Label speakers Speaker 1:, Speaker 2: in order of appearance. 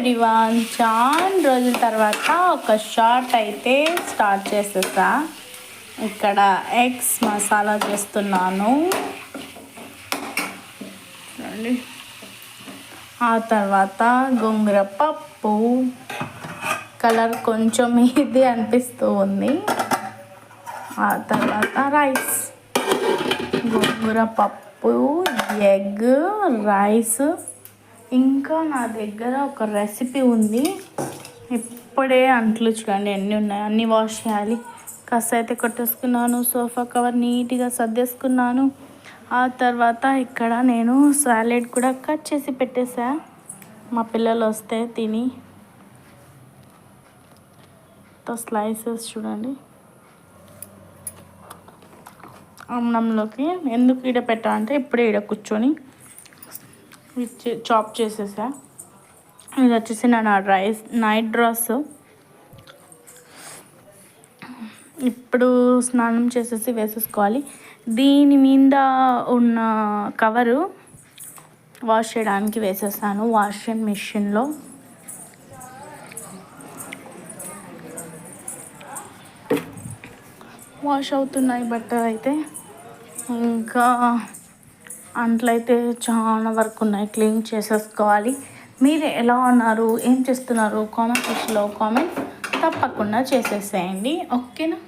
Speaker 1: Everyone, చాలా రోజుల తర్వాత ఒక షార్ట్ అయితే స్టార్ట్ చేసేసా. ఇక్కడ ఎగ్స్ మసాలా చేస్తున్నాను. ఆ తర్వాత గోంగూర పప్పు. కలర్ కొంచెం ఇది అనిపిస్తూ ఉంది. ఆ తర్వాత రైస్, గోంగూర పప్పు, ఎగ్, రైస్. ఇంకా నా దగ్గర ఒక రెసిపీ ఉంది. ఇప్పుడే అంట్లు చూడండి ఎన్ని ఉన్నాయి, అన్నీ వాష్ చేయాలి. కస్ అయితే కొట్టేసుకున్నాను. సోఫా కవర్ నీట్గా సర్దేసుకున్నాను. ఆ తర్వాత ఇక్కడ నేను సాలెడ్ కూడా కట్ చేసి పెట్టేసా. మా పిల్లలు వస్తే తిని స్లైసెస్ చూడండి. అన్నంలోకి ఎందుకు ఈడ పెట్టా అంటే ఇప్పుడే ఈడ కూర్చొని చాప్ చేసేసా. ఇది వచ్చేసి నా నైట్ డ్రెస్. ఇప్పుడు స్నానం చేసేసి వేసేసుకోవాలి. దీని మీద ఉన్న కవరు వాష్ చేయడానికి వేసేసాను వాషింగ్ మిషన్లో. వాష్ అవుతున్నాయి బట్టలు అయితే. ఇంకా అంట్లయితే చాలా వరకు ఉన్నాయి, క్లీన్ చేసేసుకోవాలి. మీరు ఎలా ఉన్నారు, ఏం చేస్తున్నారు? కామెంట్ సెక్షన్లో కామెంట్ తప్పకుండా చేసేసేయండి. ఓకేనా?